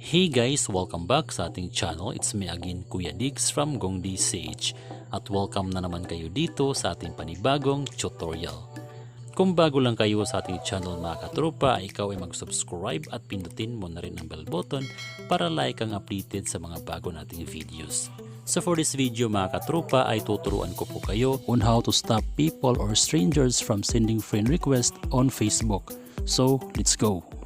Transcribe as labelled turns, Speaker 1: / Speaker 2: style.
Speaker 1: Hey guys, welcome back sa ating channel. It's me again, Kuya Diggs from Gongdi Sage. At welcome na naman kayo dito sa ating panibagong tutorial. Kung bago lang kayo sa ating channel mga katropa, ikaw ay mag-subscribe at pindutin mo na rin ang bell button para like ang updated sa mga bago nating videos. So for this video mga katropa ay tuturuan ko po kayo on how to stop people or strangers from sending friend request on Facebook. So let's go!